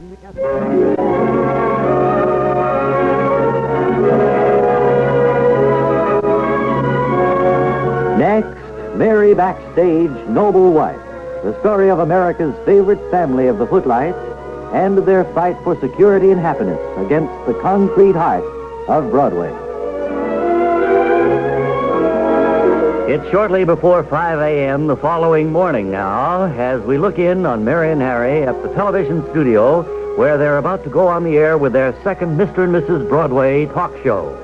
Next, Mary Backstage, Noble Wife, the story of America's favorite family of the footlights and their fight for security and happiness against the concrete heart of Broadway. It's shortly before 5 a.m. the following morning now as we look in on Mary and Harry at the television studio where they're about to go on the air with their second Mr. and Mrs. Broadway talk show.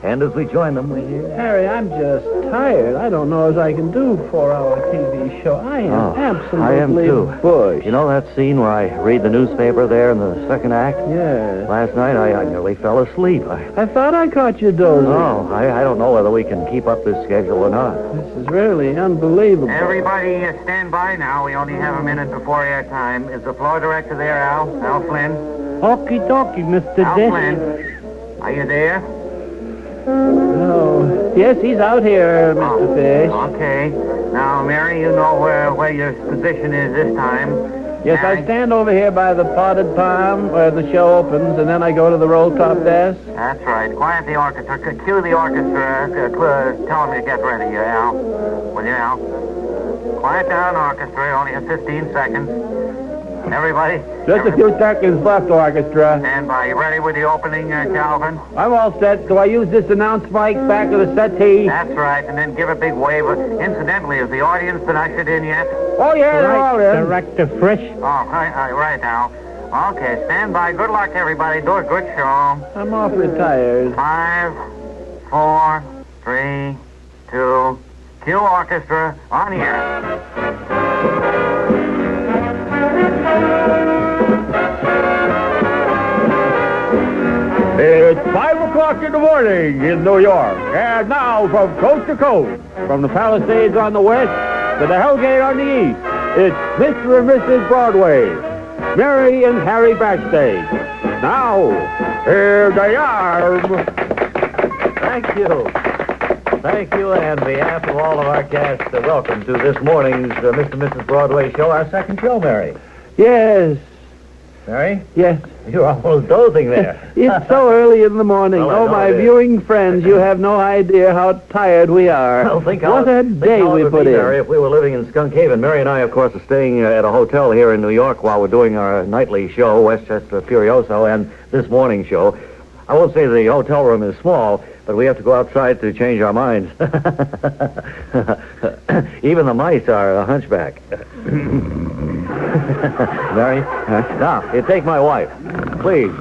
And as we join them, we hear... Harry, I'm just tired. I don't know as I can do a 4-hour TV show. I am absolutely I am too. bush. You know that scene where I read the newspaper there in the second act? Yes. Last night I nearly fell asleep. I thought I caught you dozing. No, I don't know whether we can keep up this schedule or not. This is really unbelievable. Everybody stand by now. We only have a minute before airtime. Is the floor director there, Al? Al Flynn? Okie dokie, Mr. Al Dish. Flynn? Are you there? No. Yes, he's out here, Mr. Fish. Okay. Now, Mary, you know where your position is this time. Yes, Mary? I stand over here by the potted palm where the show opens, and then I go to the roll-top desk. That's right. Quiet the orchestra. Cue the orchestra. Tell them to get ready here, Al. Will you, Al? Quiet down, orchestra. Only have 15 seconds. Everybody? Just a few seconds left, orchestra. Stand by. You ready with the opening, Calvin? I'm all set. Do I use this announce mic back of the settee? That's right. And then give a big wave. Incidentally, is the audience been ushered in yet? Oh, yeah, they're all in. Director Frisch. Oh, right now. Okay, stand by. Good luck, everybody. Do a good show. I'm awfully tired. 5, 4, 3, 2, cue orchestra on here. It's 5 o'clock in the morning in New York. And now from coast to coast, from the Palisades on the west to the Hellgate on the east, it's Mr. and Mrs. Broadway, Mary and Harry Backstage. Now, here they are. Thank you. Thank you, and on behalf of all of our cast, welcome to this morning's Mr. and Mrs. Broadway show, our second show, Mary. Yes. Mary? Yes. You're almost dozing there. It's so early in the morning. Well, I oh, know my it is. viewing friends, you have no idea how tired we are. Well, think what a day we put in. Mary, if we were living in Skunk Haven. Mary and I, of course, are staying at a hotel here in New York while we're doing our nightly show, Westchester Furioso, and this morning show. I won't say the hotel room is small, but we have to go outside to change our minds. Even the mice are a hunchback. Mary? Now, you take my wife. Please.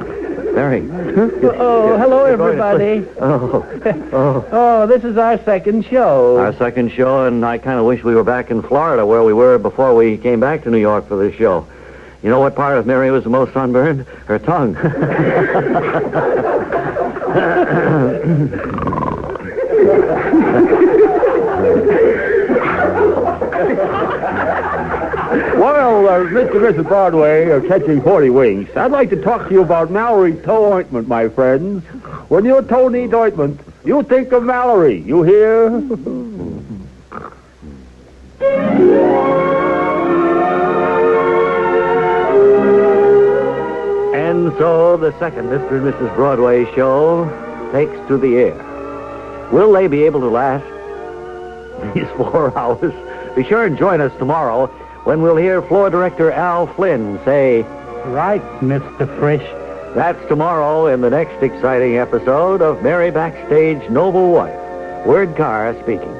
Mary. Oh, hello, everybody. Oh, this is our second show. Our second show, and I kind of wish we were back in Florida where we were before we came back to New York for this show. You know what part of Mary was the most sunburned? Her tongue. Well, Mr. and Mrs. Broadway are catching 40 winks. I'd like to talk to you about Mallory toe ointment, my friends. When your toe needs ointment, you think of Mallory. You hear? And so the second Mr. and Mrs. Broadway show takes to the air. Will they be able to last these 4 hours? Be sure and join us tomorrow when we'll hear floor director Al Flynn say, Right, Mr. Frisch. that's tomorrow in the next exciting episode of Mary Backstage, Noble Wife. Word Carr speaking.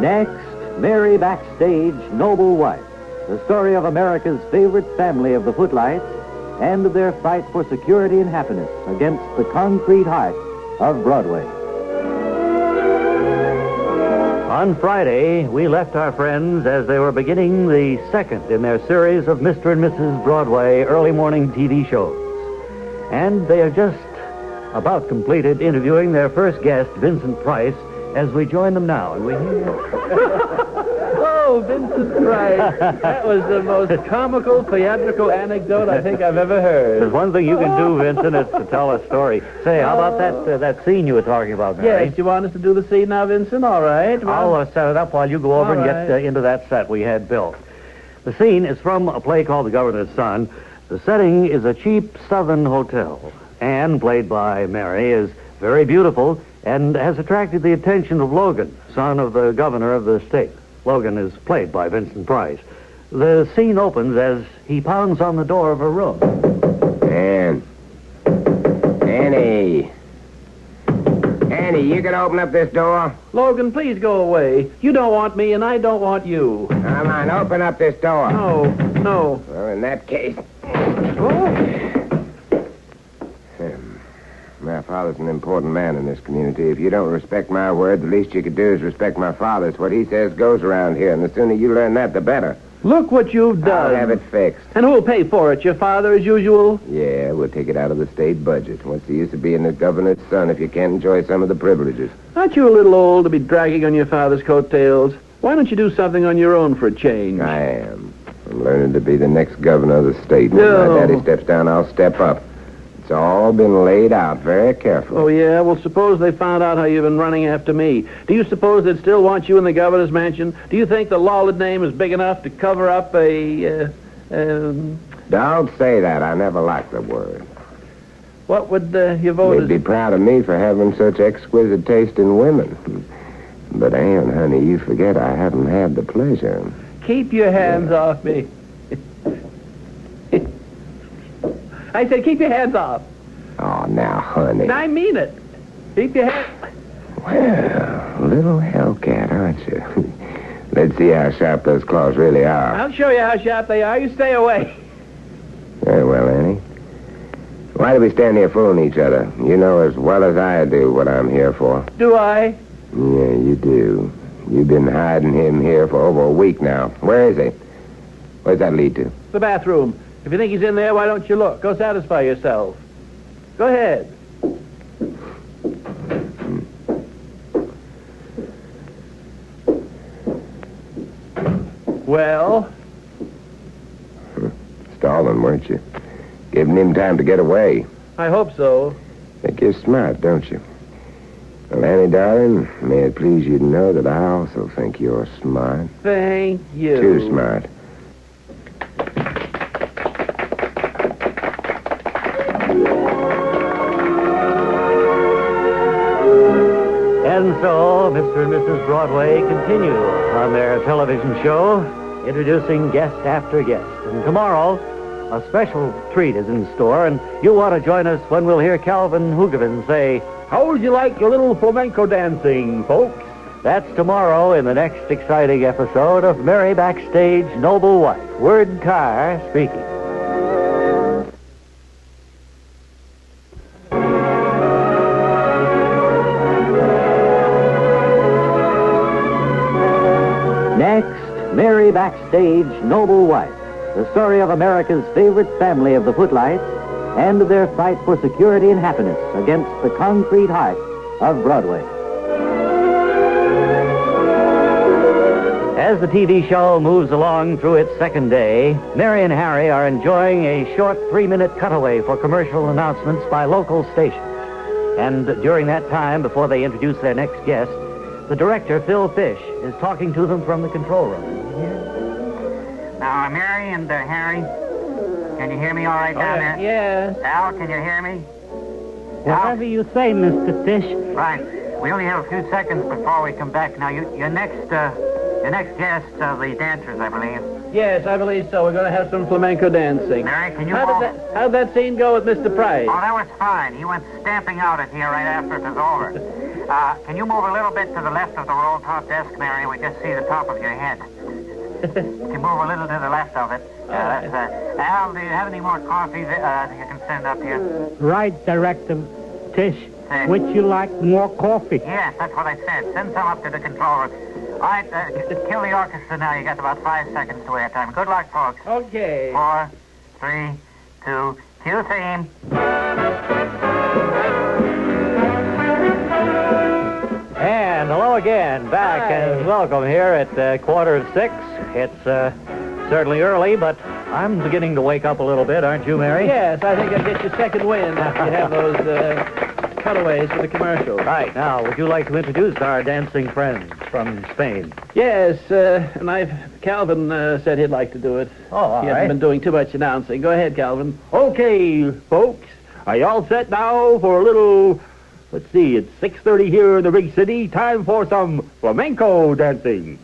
Next, Mary Backstage, Noble Wife, the story of America's favorite family of the footlights and their fight for security and happiness against the concrete heart of Broadway. On Friday, we left our friends as they were beginning the second in their series of Mr. and Mrs. Broadway early morning TV shows. And they are just about completed interviewing their first guest, Vincent Price, as we join them now. And we hear... Oh, Oh, Vincent Price. That was the most comical, theatrical anecdote I think I've ever heard. There's one thing you can do, Vincent, is to tell a story. Say, how about that scene you were talking about, Mary? Yes, you want us to do the scene now, Vincent? All right. Well, I'll set it up while you go over and get into that set we had built. The scene is from a play called The Governor's Son. The setting is a cheap southern hotel. Anne, played by Mary, is very beautiful and has attracted the attention of Logan, son of the governor of the state. Logan is played by Vincent Price. The scene opens as he pounds on the door of her room. Annie, you can open up this door? Logan, please go away. You don't want me, and I don't want you. Come on, open up this door. No. Well, in that case... Oh. My father's an important man in this community. If you don't respect my word, the least you could do is respect my father's. What he says goes around here, and the sooner you learn that, the better. Look what you've done. I'll have it fixed. And who'll pay for it? Your father, as usual? Yeah, we'll take it out of the state budget. What's the use of being the governor's son if you can't enjoy some of the privileges? Aren't you a little old to be dragging on your father's coattails? Why don't you do something on your own for a change? I am. I'm learning to be the next governor of the state. When my daddy steps down, I'll step up. It's all been laid out very carefully. Oh, yeah? Well, suppose they found out how you've been running after me. Do you suppose they'd still want you in the governor's mansion? Do you think the Lawlord name is big enough to cover up a, Don't say that. I never liked the word. What would your voters... They'd be proud of me for having such exquisite taste in women. But, Anne, honey, you forget I haven't had the pleasure. Keep your hands off me. I said, keep your hands off. Oh, now, honey. I mean it. Keep your hands... Well, little hellcat, aren't you? Let's see how sharp those claws really are. I'll show you how sharp they are. You stay away. Very well, Annie. Why do we stand here fooling each other? You know as well as I do what I'm here for. Do I? Yeah, you do. You've been hiding him here for over a week now. Where is he? Where's that lead to? The bathroom. If you think he's in there, why don't you look? Go satisfy yourself. Go ahead. Well? Stalling, weren't you? Giving him time to get away. I hope so. Think you're smart, don't you? Well, Annie, darling, may it please you to know that I also think you're smart. Thank you. Too smart. And so, Mr. and Mrs. Broadway continue on their television show, introducing guest after guest. And tomorrow, a special treat is in store, and you'll want to join us when we'll hear Calvin Hoogervin say, "How would you like your little flamenco dancing, folks?" That's tomorrow in the next exciting episode of Mary Backstage, Noble Wife. Word Carr speaking. Next, Mary Backstage, Noble Wife, the story of America's favorite family of the footlights and their fight for security and happiness against the concrete heart of Broadway. As the TV show moves along through its second day, Mary and Harry are enjoying a short 3-minute cutaway for commercial announcements by local stations. And during that time, before they introduce their next guest, the director, Phil Fish, is talking to them from the control room. Now, Mary and Harry, can you hear me all right down there? Yes. Al, can you hear me? Whatever you say, Mr. Fish. Right. We only have a few seconds before we come back. Now, your next guest, the dancers, I believe. Yes, I believe so. We're going to have some flamenco dancing. Mary, can you How'd that scene go with Mr. Price? Oh, that was fine. He went stamping out at here right after it was over. Can you move a little bit to the left of the roll top desk, Mary? We just see the top of your head. Can you move a little to the left of it? Al, do you have any more coffee that you can send up here? Right, Director Fish. Hey. Would you like more coffee? Yes, that's what I said. Send some up to the control room. All right, kill the orchestra now. You got about 5 seconds to airtime. Good luck, folks. Okay. 4, 3, 2, cue theme. And hello again, back and welcome here at 6:15. It's certainly early, but I'm beginning to wake up a little bit, aren't you, Mary? Yes, I think I'll get your second wind after you have those cutaways for the commercial. Right. Now, would you like to introduce our dancing friends from Spain? Yes, and Calvin said he'd like to do it. Oh, all He right. hasn't been doing too much announcing. Go ahead, Calvin. Okay, folks. Are you all set now for a little... Let's see, it's 6:30 here in the big city. Time for some flamenco dancing.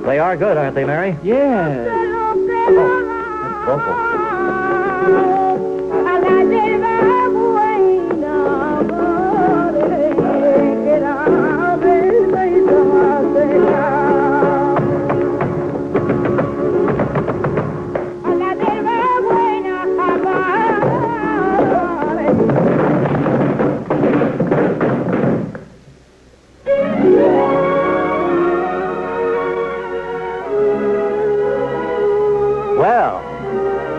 They are good, aren't they, Mary? Yeah. That's vocal. Well,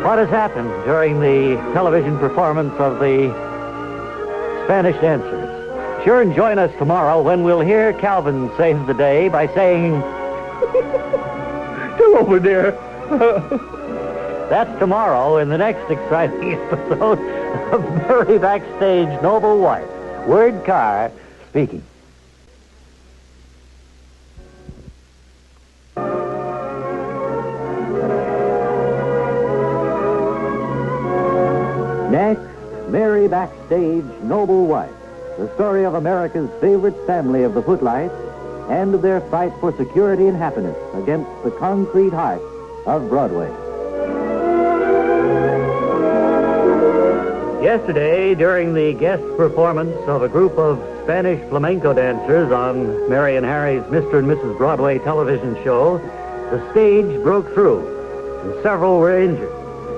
what has happened during the television performance of the Spanish dancers? Sure, and join us tomorrow when we'll hear Calvin save the day by saying, Come over there. that's tomorrow in the next exciting episode of Mary Backstage Noble Wife. Word Carr speaking. Next, Mary Backstage Noble Wife, the story of America's favorite family of the footlights and of their fight for security and happiness against the concrete heart of Broadway. Yesterday, during the guest performance of a group of Spanish flamenco dancers on Mary and Harry's Mr. and Mrs. Broadway television show, the stage broke through and several were injured.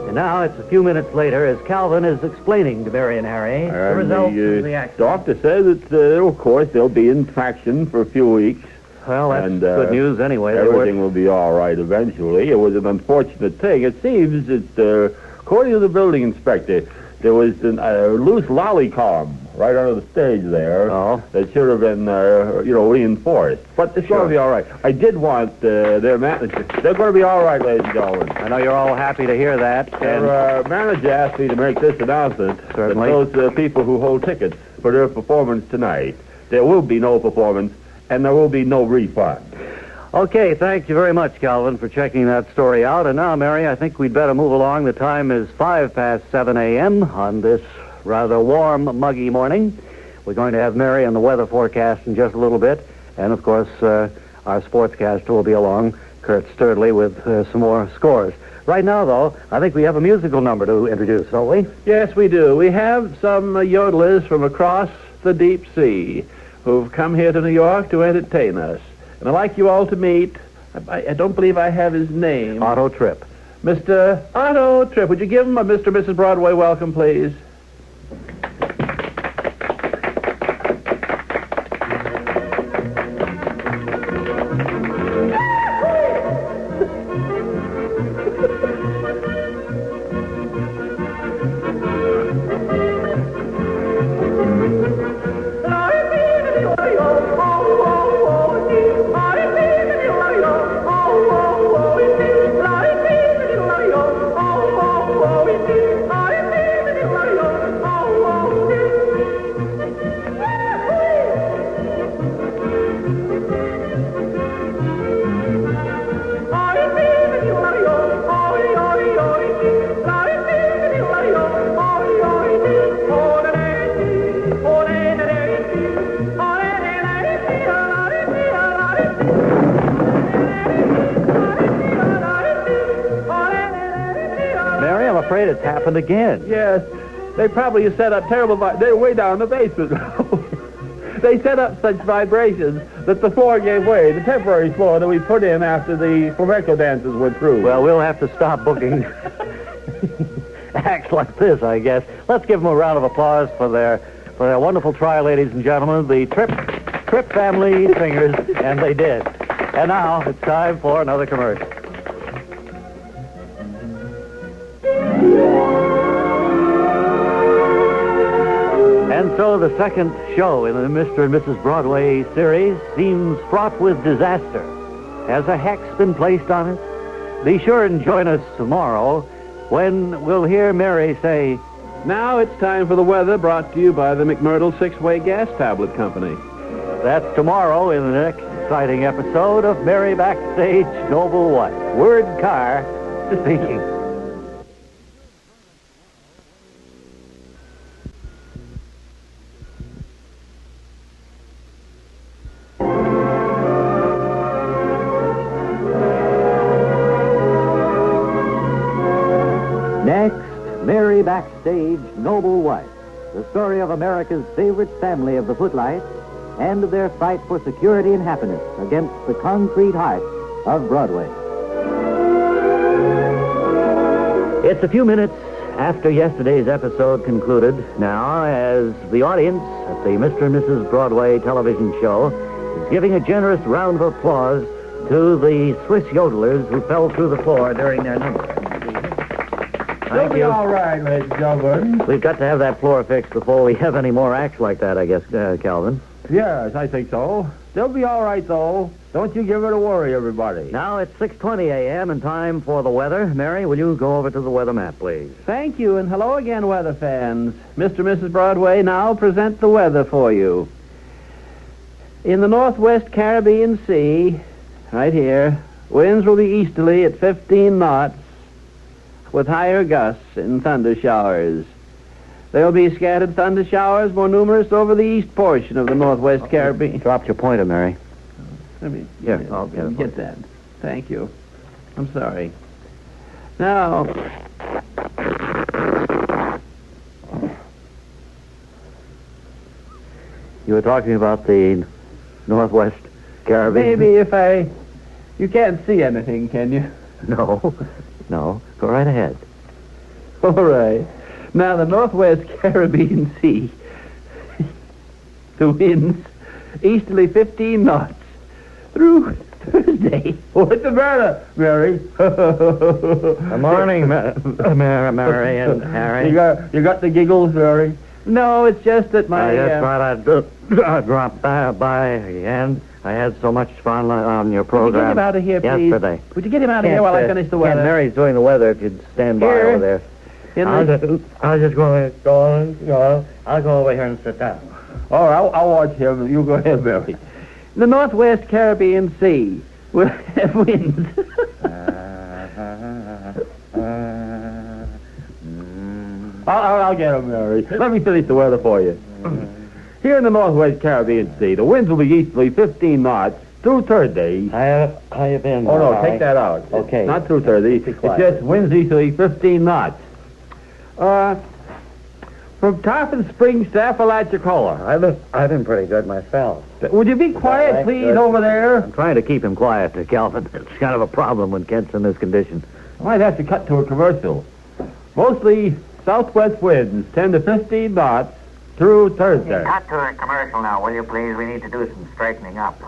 And now it's a few minutes later as Calvin is explaining to Mary and Harry the results of the accident. Doctor says that, of course, they'll be in traction for a few weeks. Well, that's and, good news anyway. Everything will be all right eventually. It was an unfortunate thing. It seems that, according to the building inspector, there was a loose lollycom right under the stage there. Oh. That should have been, reinforced. But it's going to be all right. I did want their manager. They're going to be all right, ladies and gentlemen. I know you're all happy to hear that. Their manager asked me to make this announcement. Certainly. That those people who hold tickets for their performance tonight, there will be no performance and there will be no refund. Okay, thank you very much, Calvin, for checking that story out. And now, Mary, I think we'd better move along. The time is 7:05 a.m. on this rather warm, muggy morning. We're going to have Mary on the weather forecast in just a little bit. And, of course, our sportscaster will be along, Kurt Sturdley, with some more scores. Right now, though, I think we have a musical number to introduce, don't we? Yes, we do. We have some yodelers from across the deep sea who've come here to New York to entertain us. And I'd like you all to meet, I don't believe I have his name. Otto Tripp. Mr. Otto Tripp. Would you give him a Mr. and Mrs. Broadway welcome, please? Afraid it's happened again. Yes. They probably set up terrible... They're way down in the basement. They set up such vibrations that the floor gave way, the temporary floor that we put in after the flamenco dances went through. Well, we'll have to stop booking acts like this, I guess. Let's give them a round of applause for their wonderful try, ladies and gentlemen, the Trip Family Singers, and they did. And now it's time for another commercial. And so the second show in the Mr. and Mrs. Broadway series seems fraught with disaster. Has a hex been placed on it? Be sure and join us tomorrow when we'll hear Mary say, Now it's time for the weather, brought to you by the McMurdo 6-Way Gas Tablet Company. That's tomorrow in the next exciting episode of Mary Backstage Noble Wife. Word car speaking. Next, Mary Backstage Noble Wife, the story of America's favorite family of the footlights and of their fight for security and happiness against the concrete heart of Broadway. It's a few minutes after yesterday's episode concluded now as the audience at the Mr. and Mrs. Broadway television show is giving a generous round of applause to the Swiss yodelers who fell through the floor during their number. They'll be all right, ladies and gentlemen. We've got to have that floor fixed before we have any more acts like that, I guess, Calvin. Yes, I think so. They'll be all right, though. Don't you give it a worry, everybody. Now it's 6:20 a.m. and time for the weather. Mary, will you go over to the weather map, please? Thank you, and hello again, weather fans. Mr. and Mrs. Broadway now present the weather for you. In the northwest Caribbean Sea, right here, winds will be easterly at 15 knots with higher gusts and thunder showers. There will be scattered thunder showers more numerous over the east portion of the northwest Caribbean. Dropped your pointer, Mary. Let me I'll get it. get that. Thank you. I'm sorry. Now, You were talking about the northwest Caribbean? maybe you can't see anything, can you? No. Go right ahead. All right. Now, the northwest Caribbean Sea, the winds easterly 15 knots through Thursday. What's the matter, Mary? Good morning, Mary and Harry. You got the giggles, Mary? No, it's just that my... I just thought I'd drop by again. I had so much fun on your program. Would you get him out of here, please? Yesterday. Would you get him out of here while I finish the weather? Mary's doing the weather. If you'd stand by Here. over there. I'll just go over here and sit down. All right, I'll watch him. You go ahead, Mary. The northwest Caribbean Sea will have winds. I'll get him, Mary. Let me finish the weather for you. Here in the northwest Caribbean Sea, the winds will be easterly 15 knots through Thursday. How you been? Oh, no, Harry? take that out. Okay. Not through Thursday. Be It's quiet. just winds easterly 15 knots. From Tarpon Springs to Apalachicola. I've been pretty good myself. Would you be quiet, right, please, good. over there? I'm trying to keep him quiet, Calvin. It's kind of a problem when Kent's in this condition. I might have to cut to a commercial. Mostly southwest winds, 10 to 15 knots through Thursday. Cut to a commercial now, will you please? We need to do some straightening up.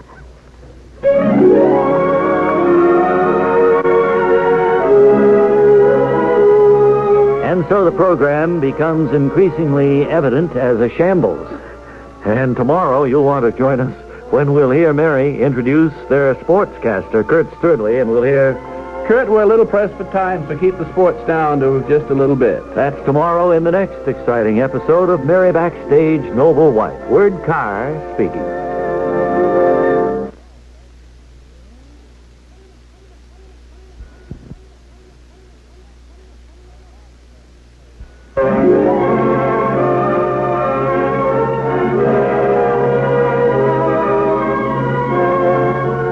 And so the program becomes increasingly evident as a shambles. And tomorrow you'll want to join us when we'll hear Mary introduce their sportscaster, Kurt Sturdley, and we'll hear... Kurt, we're a little pressed for time, so keep the sports down to just a little bit. That's tomorrow in the next exciting episode of Mary Backstage Noble Wife. Word Carr speaking.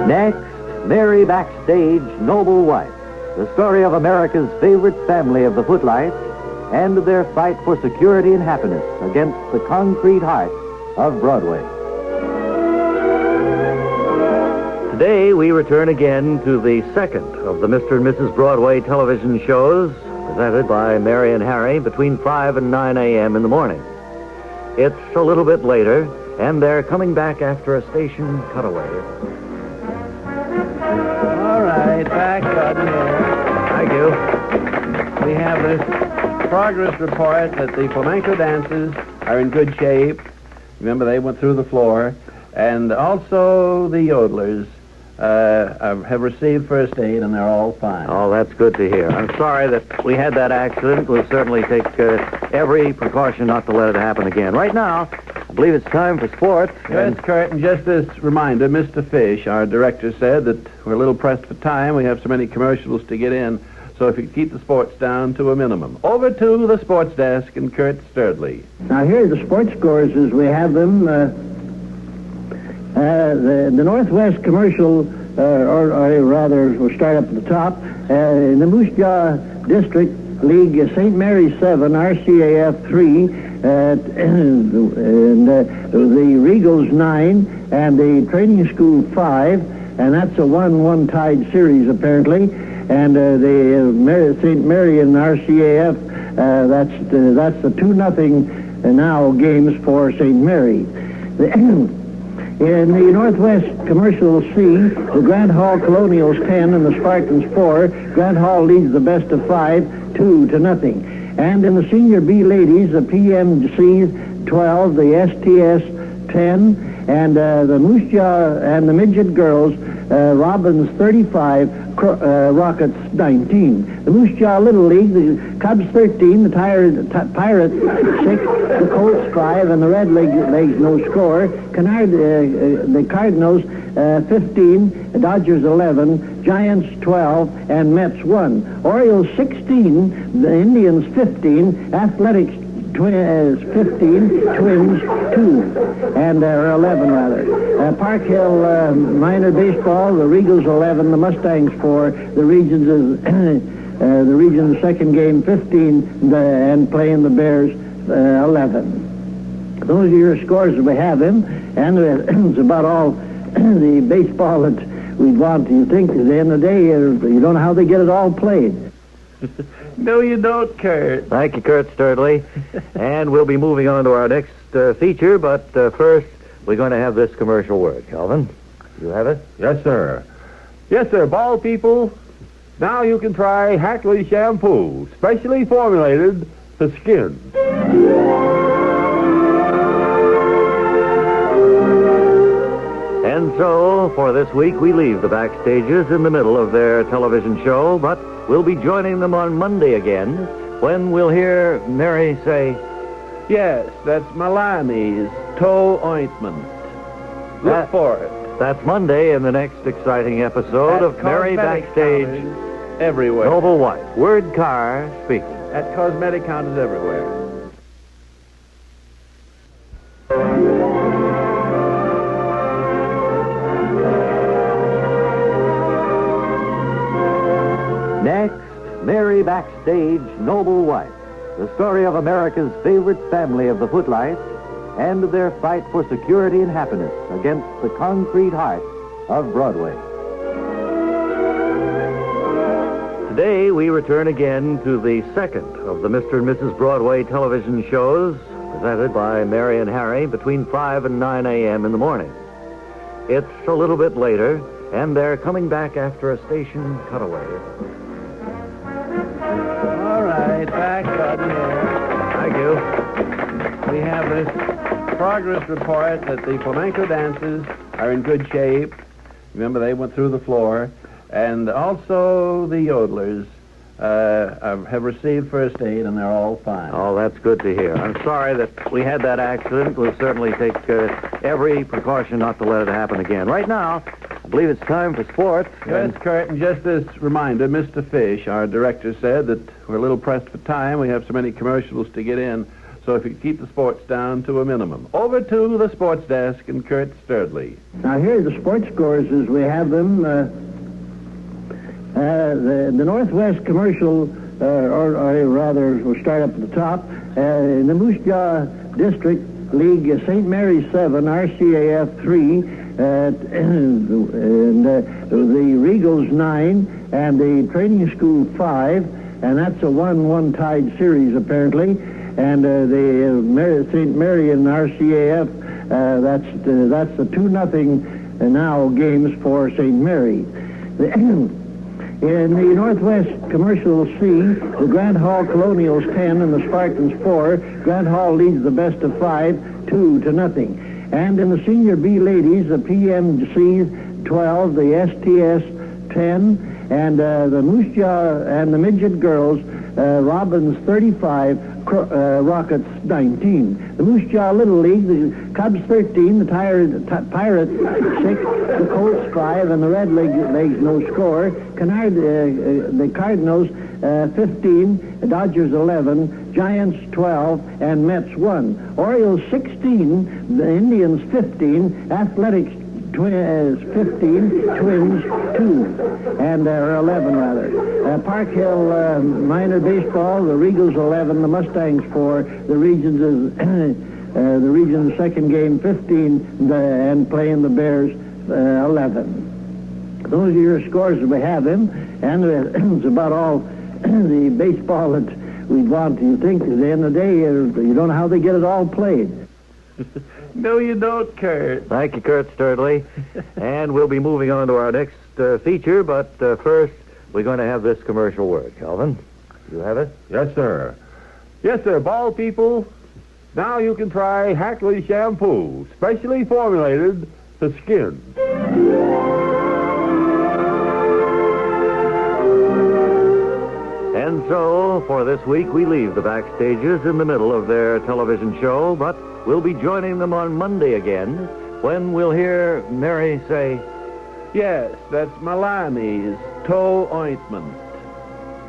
Next, Mary Backstage Noble Wife, the story of America's favorite family of the footlights and their fight for security and happiness against the concrete heart of Broadway. Today we return again to the second of the Mr. and Mrs. Broadway television shows presented by Mary and Harry between 5 and 9 a.m. in the morning. It's a little bit later, and they're coming back after a station cutaway. All right, back on here. Thank you. We have this progress report that the flamenco dancers are in good shape. Remember, they went through the floor. And also the yodelers have received first aid, and they're all fine. Oh, that's good to hear. I'm sorry that we had that accident. We'll certainly take every precaution not to let it happen again. Right now, I believe it's time for sports. Yes, Kurt, and just this reminder, Mr. Fish, our director, said that we're a little pressed for time. We have so many commercials to get in. So if you keep the sports down to a minimum. Over to the sports desk and Kurt Sturdley. Now, here are the sports scores as we have them. The Northwest Commercial, or rather, we'll start up at the top. In the Moose Jaw District League, St. Mary's 7, RCAF 3, and the Regals 9, and the Training School 5, and that's a 1-1 tied series, apparently. And the St. Mary and RCAF, that's the 2-0 now games for St. Mary. In the Northwest Commercial C, the Grant Hall Colonials 10 and the Spartans 4. Grant Hall leads the best of 5, 2-0. And in the Senior B Ladies, the PMC 12, the STS 10, and the Moose Jaw and the Midget Girls, Robbins 35, Rockets 19. The Moose Jaw Little League, the Cubs 13, the Pirates 6, the Colts 5, and the Red Legs no score. The Cardinals 15, the Dodgers 11, Giants 12, and Mets 1. Orioles 16, the Indians 15, Athletics 15, Twins 2, and 11 rather. Park Hill minor baseball, the Regals 11, the Mustangs 4, the Regions the Regions second game 15, and playing the Bears 11. Those are your scores that we have in, and it's about all the baseball that we'd want. You think at the end of the day, you don't know how they get it all played. No, you don't, Kurt. Thank you, Kurt Sturdley. And we'll be moving on to our next feature, but first, we're going to have this commercial word. Calvin, you have it? Yes, sir. Yes, sir, bald people. Now you can try Hackley shampoo, specially formulated for skin. And so, for this week, we leave the Backstagers in the middle of their television show, but we'll be joining them on Monday again, when we'll hear Mary say, Yes, that's Milani's toe ointment. Look for it. That's Monday in the next exciting episode of Mary Backstage everywhere. Noble White. Word Carr speaking. At cosmetic counters everywhere. Next, Mary Backstage Noble White. The story of America's favorite family of the footlights and their fight for security and happiness against the concrete heart of Broadway. Today, we return again to the second of the Mr. and Mrs. Broadway television shows presented by Mary and Harry between 5 and 9 a.m. in the morning. It's a little bit later, and they're coming back after a station cutaway. All right, back on here. Thank you. We have this progress report that the flamenco dancers are in good shape. Remember, they went through the floor. And also the yodelers have received first aid, and they're all fine. Oh, that's good to hear. I'm sorry that we had that accident. We'll certainly take every precaution not to let it happen again. Right now, I believe it's time for sports. Yes, Kurt, and just this reminder, Mr. Fish, our director, said that we're a little pressed for time. We have so many commercials to get in. So if you keep the sports down to a minimum. Over to the sports desk and Kurt Sturdley. Now, here are the sports scores as we have them. The Northwest Commercial, or rather, we'll start up at the top. In the Moose Jaw District League, St. Mary's 7, RCAF 3, the Regals 9, and the Training School 5, and that's a 1-1 tied series apparently. And the St. Mary and RCAF, that's the 2-0 now games for St. Mary. In the Northwest Commercial C, the Grant Hall Colonials 10 and the Spartans 4. Grant Hall leads the best of 5, 2-0. And in the Senior B ladies, the PMC 12, the STS 10, and the Moose Jaw and the Midget girls, Robbins 35, Rockets 19. The Moose Jaw Little League, the Cubs 13, the Pirates 6, the Colts 5, and the Red Legs no score. The Cardinals 15, the Dodgers 11, Giants 12, and Mets 1. Orioles 16, the Indians 15, Athletics 15, Twins 2, and 11 rather. Park Hill minor baseball, the Regals 11, the Mustangs 4, the Regions second game 15, and playing the Bears 11. Those are your scores as we have them, and it's about all the baseball that we'd want. You think at the end of the day, you don't know how they get it all played. No, you don't, Kurt. Thank you, Kurt Sturdley. And we'll be moving on to our next feature, but first, we're going to have this commercial word. Calvin, you have it? Yes, sir. Yes, sir. Bald people, now you can try Hackley shampoo, specially formulated for skin. And so, for this week, we leave the Backstagers in the middle of their television show, but we'll be joining them on Monday again, when we'll hear Mary say, Yes, that's Milani's toe ointment.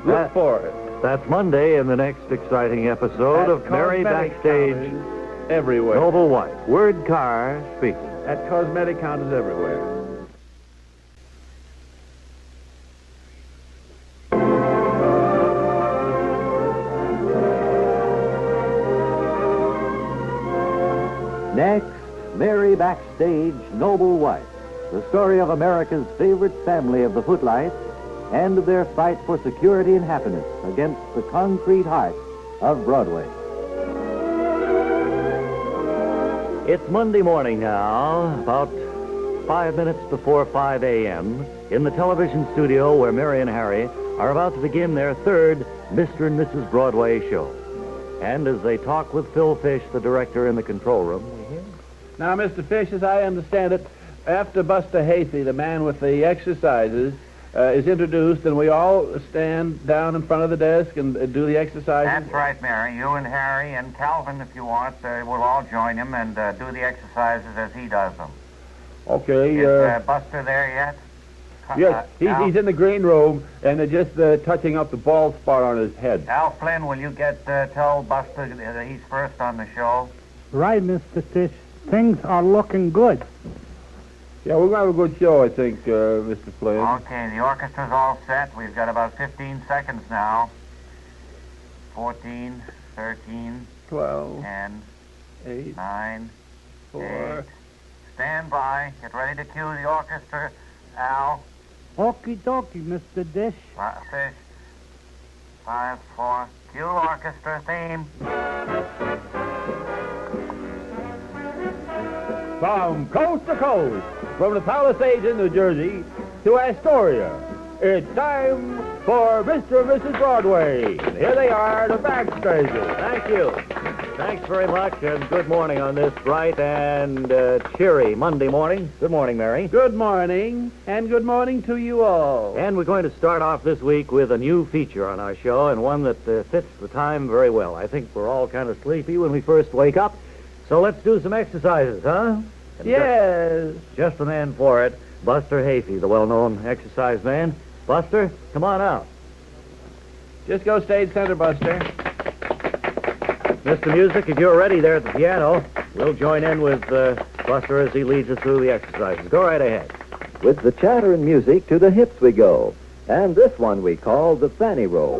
Look for it. That's Monday in the next exciting episode of Mary Backstage everywhere. Noble White. Word Car speaking. At cosmetic counters everywhere. Next, Mary Backstage Noble White. The story of America's favorite family of the footlights and of their fight for security and happiness against the concrete heart of Broadway. It's Monday morning now, about 5 minutes before 5 a.m., in the television studio where Mary and Harry are about to begin their third Mr. and Mrs. Broadway show. And as they talk with Phil Fish, the director in the control room, we hear... Now, Mr. Fish, as I understand it, after Buster Hasty, the man with the exercises, is introduced, and we all stand down in front of the desk and do the exercises. That's right, Mary. You and Harry and Calvin, if you want, we'll all join him and do the exercises as he does them. Okay. Is Buster there yet? Yes, he's in the green room, and they're just touching up the bald spot on his head. Al Flynn, will you tell Buster that he's first on the show? Right, Mr. Tish. Things are looking good. Yeah, we're going to have a good show, I think, Mr. Flynn. Okay, the orchestra's all set. We've got about 15 seconds now. 14, 13, 12, 10, 8, 9, 4. 8. Stand by. Get ready to cue the orchestra. Al. Okie dokie, Mr. Dish. Fish. 5, 4. Cue orchestra theme. From coast to coast, from the Palisades in New Jersey to Astoria, it's time for Mr. and Mrs. Broadway. Here they are, the Backstayers. Thank you. Thanks very much, and good morning on this bright and cheery Monday morning. Good morning, Mary. Good morning, and good morning to you all. And we're going to start off this week with a new feature on our show, and one that fits the time very well. I think we're all kind of sleepy when we first wake up, so let's do some exercises, huh? And Yes. Just the man for it, Buster Hasty, the well-known exercise man. Buster, come on out. Just go stage center, Buster. Mr. Music, if you're ready there at the piano, we'll join in with Buster as he leads us through the exercises. Go right ahead. With the chatter and music, to the hips we go. And this one we call the fanny roll.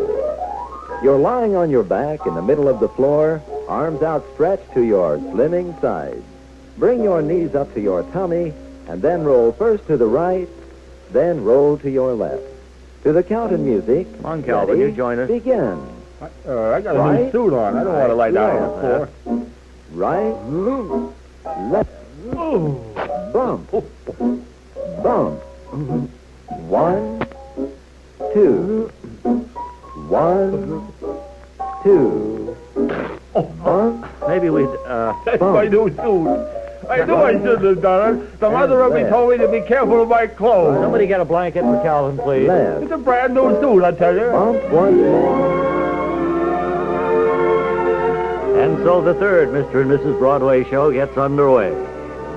You're lying on your back in the middle of the floor, arms outstretched to your slimming sides. Bring your knees up to your tummy and then roll first to the right, then roll to your left. To the count in music. Come on, Calvin, ready, you join us. Begin. I got a Right. new suit on. I don't want to lie down on the floor. Right, left, bump, bump. 1, 2, 1, 2. Maybe we'd, That's my new suit. I knew I shouldn't have done it. The mother of me told me to be careful of my clothes. somebody get a blanket for Calvin, please. Left, It's a brand new suit, I tell you. bump once more. And so the third Mr. and Mrs. Broadway show gets underway.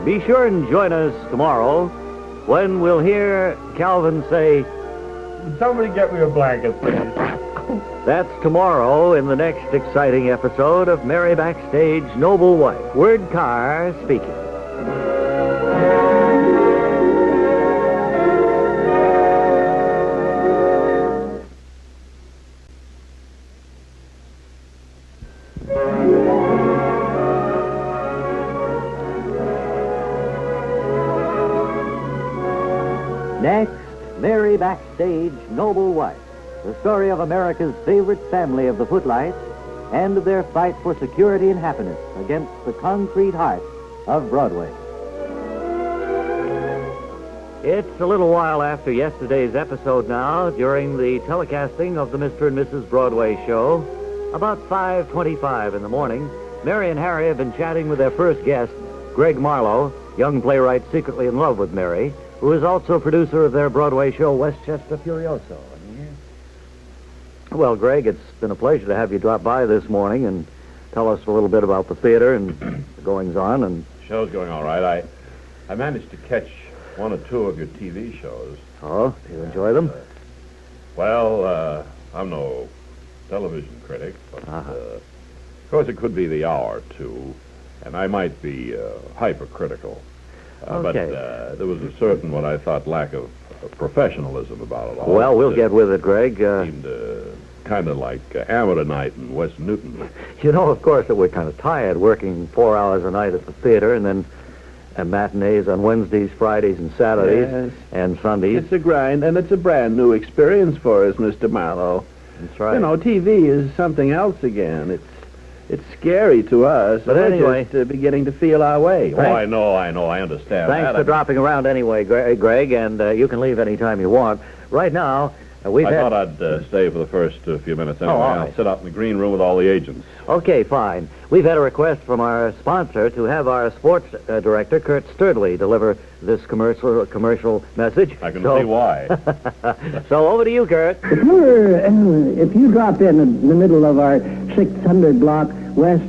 Be sure and join us tomorrow when we'll hear Calvin say, Somebody get me a blanket, please. that's tomorrow in the next exciting episode of Mary Backstage Noble Wife. Word Carr speaking. Next, Mary Backstage Noble Wife. The story of America's favorite family of the Footlights and of their fight for security and happiness against the concrete heart of Broadway. It's a little while after yesterday's episode now, during the telecasting of the Mr. and Mrs. Broadway show. About 5:25 in the morning, Mary and Harry have been chatting with their first guest, Greg Marlowe, young playwright secretly in love with Mary, who is also producer of their Broadway show, Westchester Furioso. Well, Greg, it's been a pleasure to have you drop by this morning and tell us a little bit about the theater and the goings-on. And Show's going all right. I managed to catch one or two of your TV shows. oh, do you enjoy them? I'm no television critic, but of course it could be the hour or two, and I might be hypercritical. But there was a certain, what I thought, lack of professionalism about it all. Well, we'll get with it, Greg. Seemed kind of like Amateur Night in West Newton. You know, of course, that we're kind of tired working 4 hours a night at the theater and then matinees on Wednesdays, Fridays, and Saturdays, Yes. and Sundays. It's a grind, and it's a brand new experience for us, Mr. Marlowe. That's right. You know, TV is something else again. It's scary to us. But We're anyway- just beginning to feel our way. Oh, I know, I understand Thanks that. for dropping around anyway, Greg, and you can leave any time you want. Right now, we've I had... thought I'd stay for the first few minutes anyway. all right. I'll sit out in the green room with all the agents. Okay, fine. We've had a request from our sponsor to have our sports director, Kurt Sturdley, deliver this commercial message. I can see why. So over to you, Kurt. If you drop in the middle of our 600 block west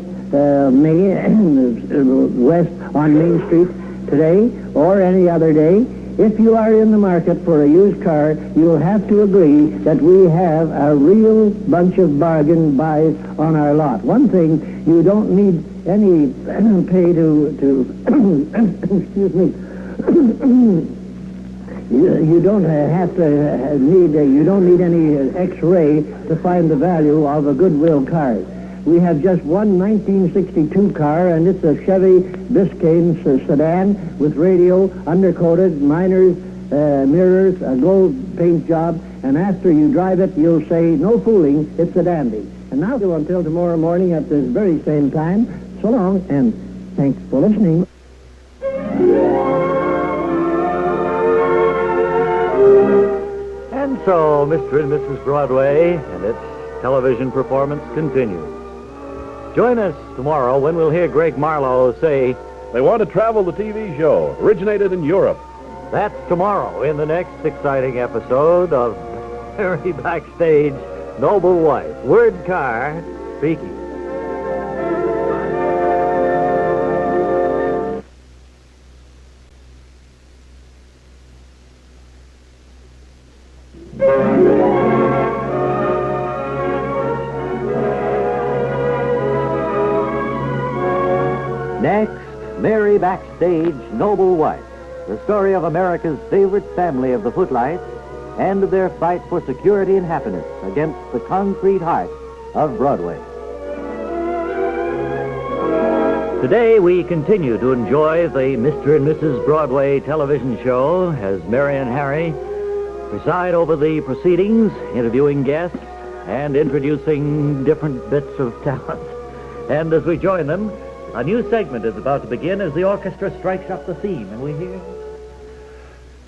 west on Main Street today or any other day, if you are in the market for a used car, you'll have to agree that we have a real bunch of bargain buys on our lot. One thing, you don't need any pay to excuse me. You don't have to you don't need any X-ray to find the value of a Goodwill car. We have just one 1962 car, and it's a Chevy Biscayne sedan with radio, undercoated, miners, mirrors, a gold paint job, and after you drive it, you'll say, no fooling, it's a dandy. And now until tomorrow morning at this very same time, so long, and thanks for listening. And so, Mr. and Mrs. Broadway and its television performance continues. Join us tomorrow when we'll hear Greg Marlowe say, They want to travel the TV show, originated in Europe. that's tomorrow in the next exciting episode of Mary Backstage Noble Wife. Word Carr speaking. Next, Mary Backstage Noble Wife. The story of America's favorite family of the Footlights and of their fight for security and happiness against the concrete heart of Broadway. Today we continue to enjoy the Mr. and Mrs. Broadway television show as Mary and Harry preside over the proceedings, interviewing guests, and introducing different bits of talent. And as we join them, a new segment is about to begin as the orchestra strikes up the theme, and we hear...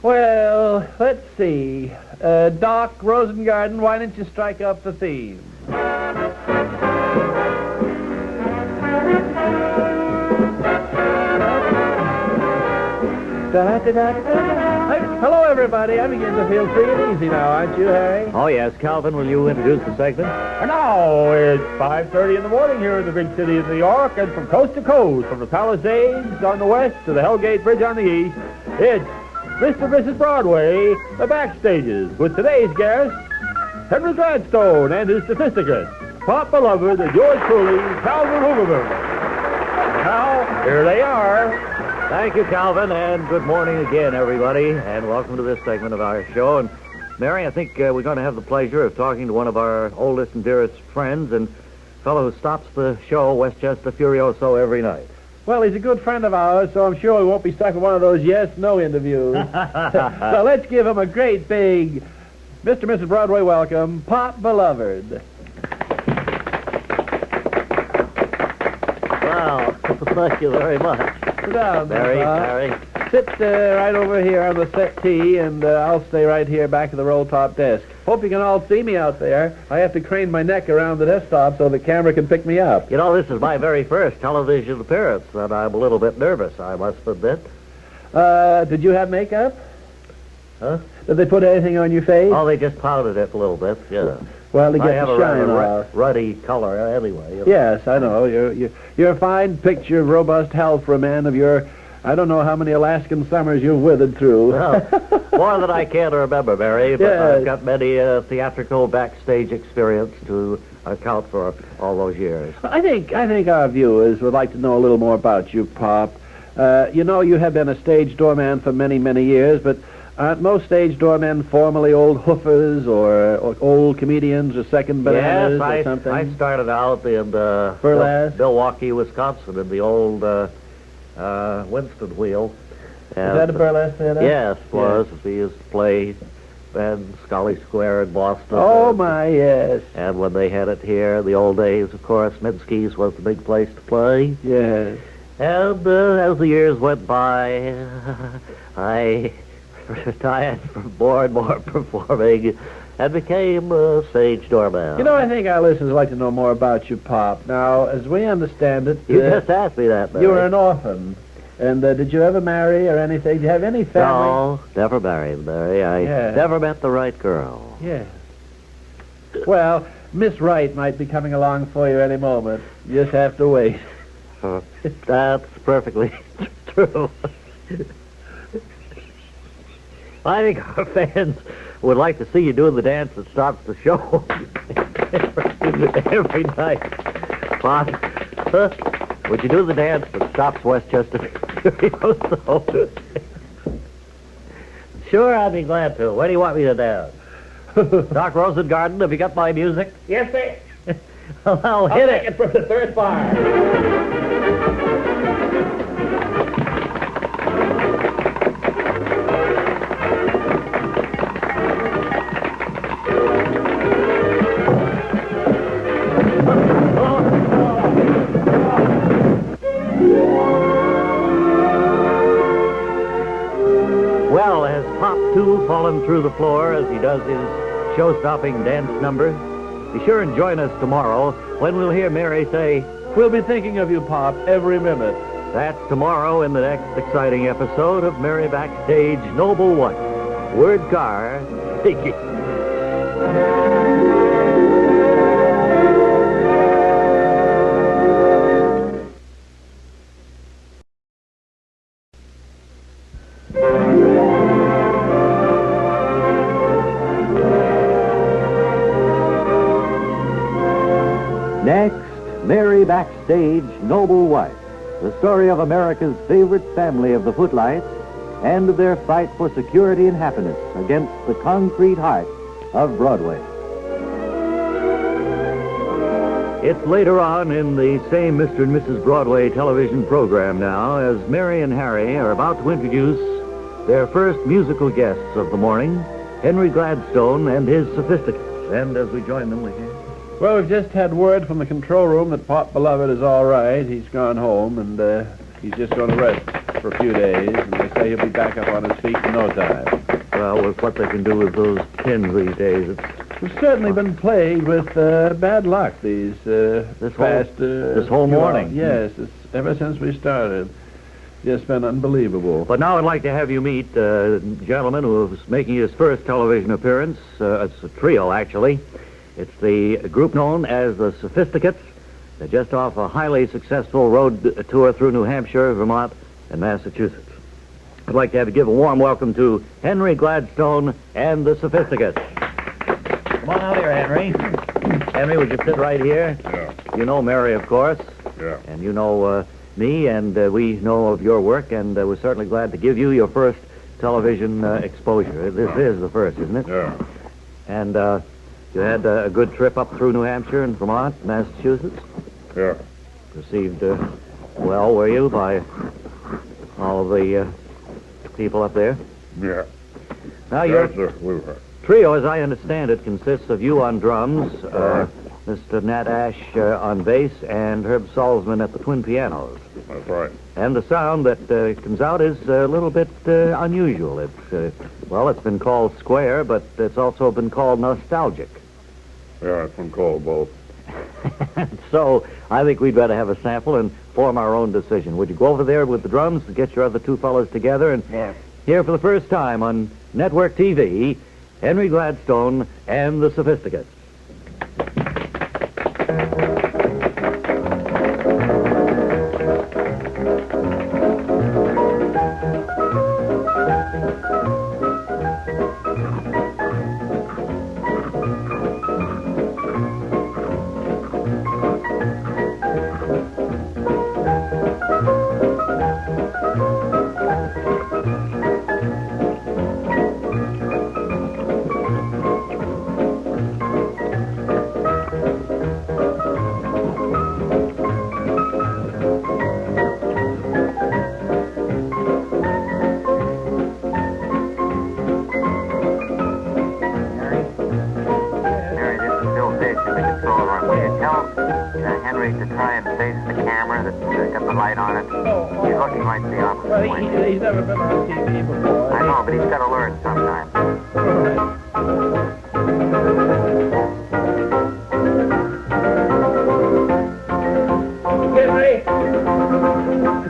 Well, let's see. Doc Rosengarten, why don't you strike up the theme? Hello, everybody. I begin to feel free and easy now, aren't you, Harry? Oh, yes. Calvin, will you introduce the segment? And now it's 5:30 in the morning here in the big city of New York, and from coast to coast, from the Palisades on the west to the Hellgate Bridge on the east, it's Mr. and Mrs. Broadway, the Backstages, with today's guest, Henry Gladstone and his sophisticate, Pop Beloved, and yours truly, Calvin Hooverman. Now, here they are. Thank you, Calvin, and good morning again, everybody, and welcome to this segment of our show. And Mary, I think we're going to have the pleasure of talking to one of our oldest and dearest friends, and a fellow who stops the show, Westchester Furioso, every night. Well, he's a good friend of ours, so I'm sure he won't be stuck in one of those yes-no interviews. So let's give him a great big Mr. and Mrs. Broadway welcome, Pop Beloved. Well, thank you very much. Sit down, Mary. Sit right over here on the settee, and I'll stay right here back of the roll-top desk. Hope you can all see me out there. I have to crane my neck around the desktop so the camera can pick me up. You know, this is my very first television appearance, and I'm a little bit nervous, I must admit. Did you have makeup? Huh? Did they put anything on your face? Oh, they just powdered it a little bit, yeah. Well, to I get have the a shine rather off. ruddy color anyway. You know. Yes, I know. You're a fine picture of robust health for a man of your... I don't know how many Alaskan summers you've withered through. Well, more than I can remember, Mary, but Yes. I've got many theatrical backstage experience to account for all those years. I think our viewers would like to know a little more about you, Pop. You know, you have been a stage doorman for many, many years, but aren't most stage doormen formerly old hoofers or old comedians or second bananas or something? I started out in Burlesque? Milwaukee, Wisconsin, in the old Winston Wheel. Is that a burlesque theater? Yes, it was. We used to play in Scully Square in Boston. Oh, my, yes. And when they had it here, in the old days, of course, Minsky's was the big place to play. Yes. And as the years went by, I retired from more and more performing and became a stage doorman. You know, I think our listeners would like to know more about you, Pop. Now, as we understand it... You just asked me that, Mary. You were an orphan. And did you ever marry or anything? Do you have any family? No, never married, Mary. I never met the right girl. Yes. Well, Miss Wright might be coming along for you any moment. You just have to wait. That's perfectly true. I think our fans would like to see you doing the dance that stops the show every night. Pop, would you do the dance that stops Westchester Furioso? Sure, I'd be glad to. Where do you want me to dance? Doc Rosengarten, have you got my music? Yes, sir. I'll hit it. Take it from the third bar. Well, has Pop 2 fallen through the floor as he does his show-stopping dance number? Be sure and join us tomorrow when we'll hear Mary say, "We'll be thinking of you, Pop, every minute." That's tomorrow in the next exciting episode of Mary Backstage Noble Wife. Word car, speaking. Next, Mary Backstage Noble Wife, the story of America's favorite family of the footlights and of their fight for security and happiness against the concrete heart of Broadway. It's later on in the same Mr. and Mrs. Broadway television program now as Mary and Harry are about to introduce their first musical guests of the morning, Henry Gladstone and his Sophisticates. And as we join them, we hear... Well, we've just had word from the control room that Pop Beloved is all right. He's gone home, and he's just going to rest for a few days, and they say he'll be back up on his feet in no time. Well, with what they can do with those pins these days, it's... We've certainly been plagued with bad luck this whole morning. Yes, ever since we started. It's been unbelievable. But now I'd like to have you meet a gentleman who is making his first television appearance. It's a trio, actually. It's the group known as the Sophisticates. They're just off a highly successful road tour through New Hampshire, Vermont, and Massachusetts. I'd like to have you give a warm welcome to Henry Gladstone and the Sophisticates. Come on out here, Henry. Henry, would you sit right here? Yeah. You know Mary, of course. Yeah. And you know me, and we know of your work, and we're certainly glad to give you your first television exposure. This is the first, isn't it? Yeah. And you had a good trip up through New Hampshire and Vermont, Massachusetts? Yeah. Received well, were you, by all of the people up there? Yeah. Now, your we were. trio, as I understand it, consists of you on drums, Mr. Nat Ash on bass, and Herb Salzman at the twin pianos. That's right. And the sound that comes out is a little bit unusual. It's, well, it's been called square, but it's also been called nostalgic. Yeah, it's been called both. So I think we'd better have a sample and form our own decision. Would you go over there with the drums and get your other two fellows together and hear for the first time on network TV, Henry Gladstone and the Sophisticates. Henry to try and face the camera that's got the light on it. He's looking right to the opposite way. He's never been on TV before. I know, but he's got to learn sometime. Henry,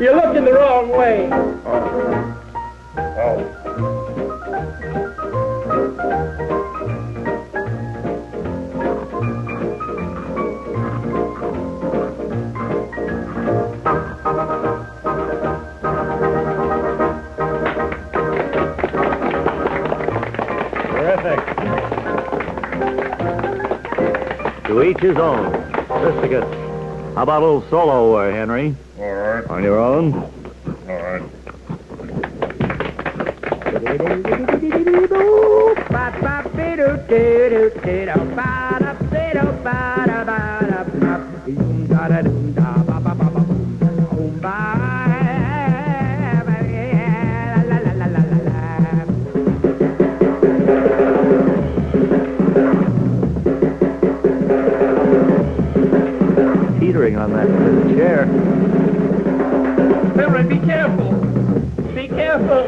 you're looking the wrong way. To each his own. Sophisticates. How about a little solo, Henry? All right. On your own? All right. Teetering on that chair. Henry, be careful. Be careful.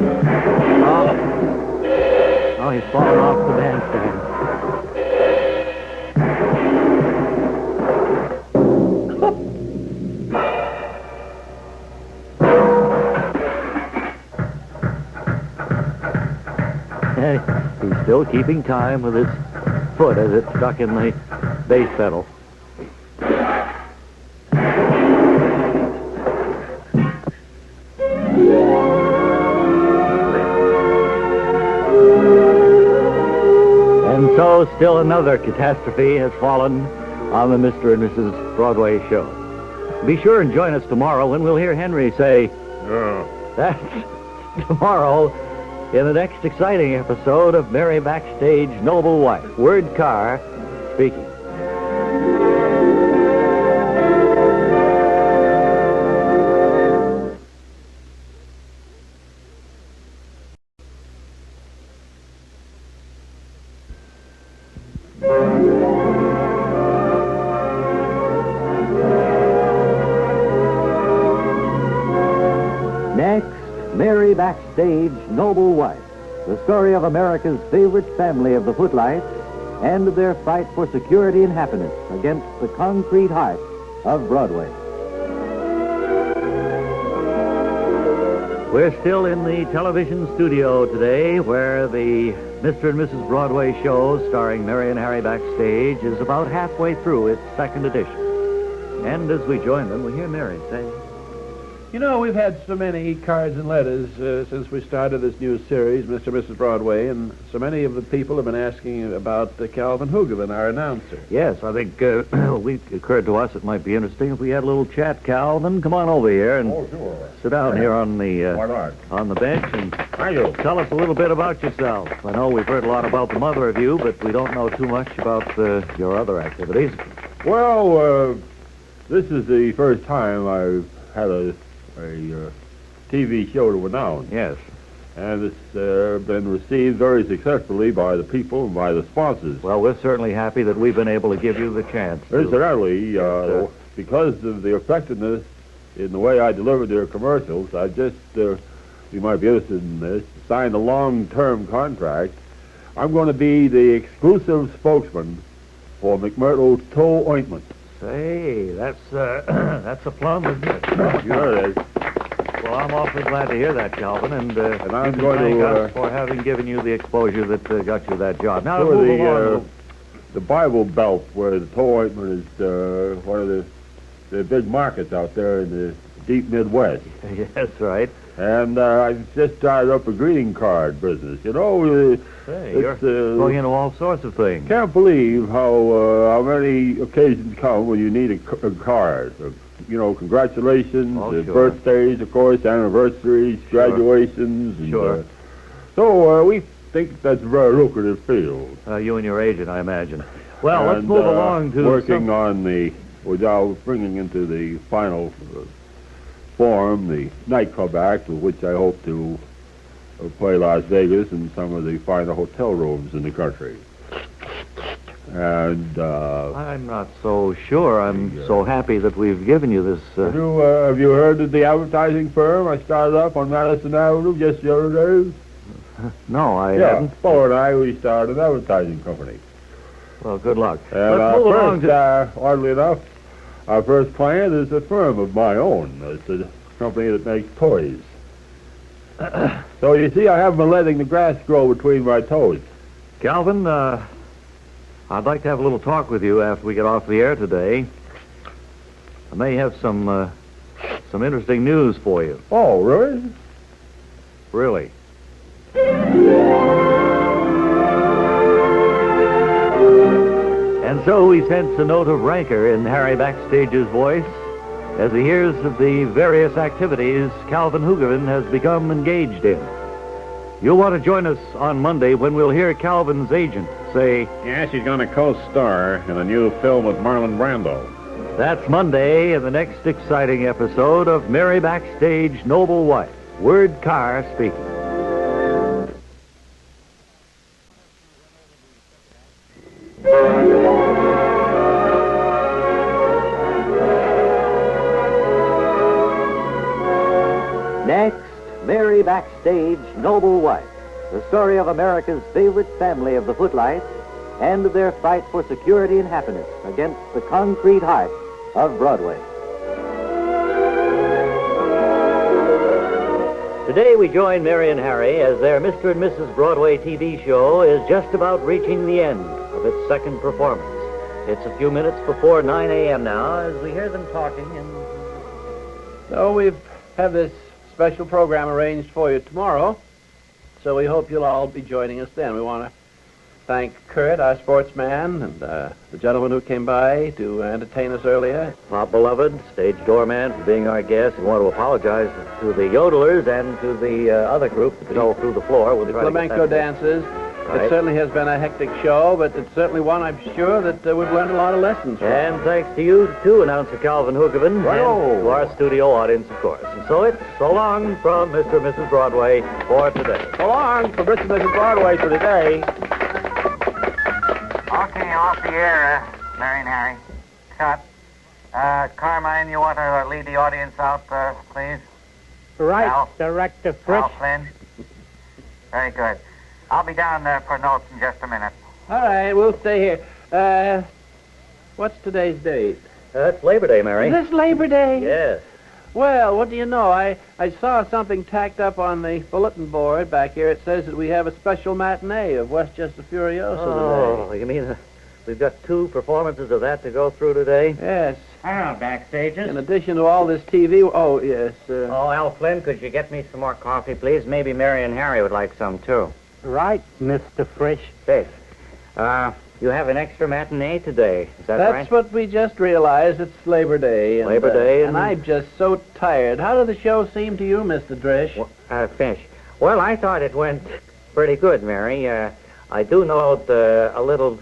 Oh, he's fallen off the bandstand. He's still keeping time with his foot as it's stuck in the bass pedal. And so still another catastrophe has fallen on the Mr. and Mrs. Broadway show. Be sure and join us tomorrow when we'll hear Henry say, that's tomorrow in the next exciting episode of Mary Backstage Noble Wife. Word Carr speaking. Next, Mary Backstage, Noble Wife, the story of America's favorite family of the footlights and their fight for security and happiness against the concrete heart of Broadway. We're still in the television studio today where the Mr. and Mrs. Broadway show starring Mary and Harry Backstage is about halfway through its second edition. And as we join them, we hear Mary say, You know, we've had so many cards and letters since we started this new series, Mr. and Mrs. Broadway, and so many of the people have been asking about Calvin Hoogerman, our announcer. Yes, I think it occurred to us it might be interesting if we had a little chat. Calvin, come on over here and sit down here on the bench and tell us a little bit about yourself. I know we've heard a lot about the mother of you, but we don't know too much about your other activities. Well, this is the first time I've had a TV show to announce. Yes. And it's been received very successfully by the people and by the sponsors. Well, we're certainly happy that we've been able to give you the chance. Incidentally, because of the effectiveness in the way I delivered their commercials, I just, you might be interested in this, signed a long-term contract. I'm going to be the exclusive spokesman for McMurdo Toe Ointment. Say, that's a plum, isn't it? Sure it is. Well, I'm awfully glad to hear that, Calvin, and I'm you going can thank to us for having given you the exposure that got you that job. Now, for move along. the Bible Belt, where the toe ointment is one of the big markets out there in the deep Midwest. Yes, right. And I just started up a greeting card business. You know, you're going into all sorts of things. Can't believe how many occasions come when you need a card. You know, congratulations, birthdays, of course, anniversaries, graduations. And, so we think that's a very lucrative field. You and your agent, I imagine. Well, let's move along to working on without bringing into the final form the nightclub act, with which I hope to play Las Vegas and some of the finer hotel rooms in the country. And I'm not so sure. I'm so happy that we've given you this. Have you heard of the advertising firm I started up on Madison Avenue just the other day? No, I haven't. Fuller and I, we started an advertising company. Well, good luck. And let's move along to... oddly enough, our first client is a firm of my own. It's a company that makes toys. So you see, I haven't been letting the grass grow between my toes. Calvin, I'd like to have a little talk with you after we get off the air today. I may have some interesting news for you. Oh, really? Really. And so he sensed a note of rancor in Harry Backstage's voice as he hears of the various activities Calvin Hoogerman has become engaged in. You'll want to join us on Monday when we'll hear Calvin's agent say, "Yes, she's going to co-star in a new film with Marlon Brando." That's Monday in the next exciting episode of Mary Backstage, Noble Wife. Word Carr speaking. Next, Mary Backstage, Noble Wife, the story of America's favorite family of the footlights and their fight for security and happiness against the concrete heart of Broadway. Today we join Mary and Harry as their Mr. and Mrs. Broadway TV show is just about reaching the end of its second performance. It's a few minutes before 9 a.m. now as we hear them talking and... So we've have this special program arranged for you tomorrow, so we hope you'll all be joining us then. We want to thank Kurt, our sportsman, and the gentleman who came by to entertain us earlier. Bob Beloved, stage doorman, for being our guest. We want to apologize to the yodelers and to the other group that go through the floor. We'll the flamenco dancers. Right. It certainly has been a hectic show, but it's certainly one I'm sure that we've learned a lot of lessons from. And thanks to you, too, announcer Calvin Hoogerman, and to our studio audience, of course. And so it's so long from Mr. and Mrs. Broadway for today. So long from Mr. and Mrs. Broadway for today. Okay. Okay, off the air, Mary and Harry. Cut. Carmine, you want to lead the audience out, please? Right, Al? Director Fritz. Al Flynn? Very good. I'll be down there for notes in just a minute. All right, we'll stay here. What's today's date? It's Labor Day, Mary. Is this Labor Day? Yes. Well, what do you know? I saw something tacked up on the bulletin board back here. It says that we have a special matinee of Westchester Furioso Oh, today. you mean we've got 2 performances of that to go through today? Yes. Hello, Backstagers. In addition to all this TV... Oh, yes. Oh, Al Flynn, could you get me some more coffee, please? Maybe Mary and Harry would like some, too. Right, Mr. Frisch. Yes. You have an extra matinee today. Is that right? That's what we just realized. It's Labor Day. And, Labor Day and I'm just so tired. How did the show seem to you, Mr. Drish? Fish. Well, I thought it went pretty good, Mary. I do note a little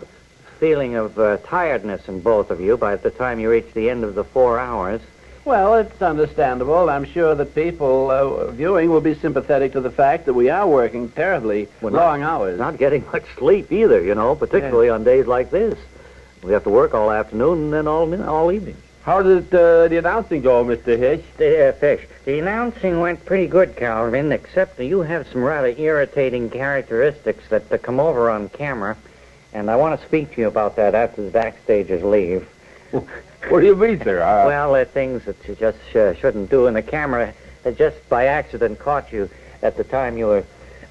feeling of tiredness in both of you by the time you reach the end of the 4 hours. Well, it's understandable. I'm sure that people viewing will be sympathetic to the fact that we are working terribly long hours. Not getting much sleep either, particularly on days like this. We have to work all afternoon and then all evening. How did the announcing go, Mr. Hish? Fish. The announcing went pretty good, Calvin, except that you have some rather irritating characteristics that come over on camera, and I want to speak to you about that after the Backstagers leave. What do you mean, sir? Well, things that you just shouldn't do, and the camera just by accident caught you at the time you were...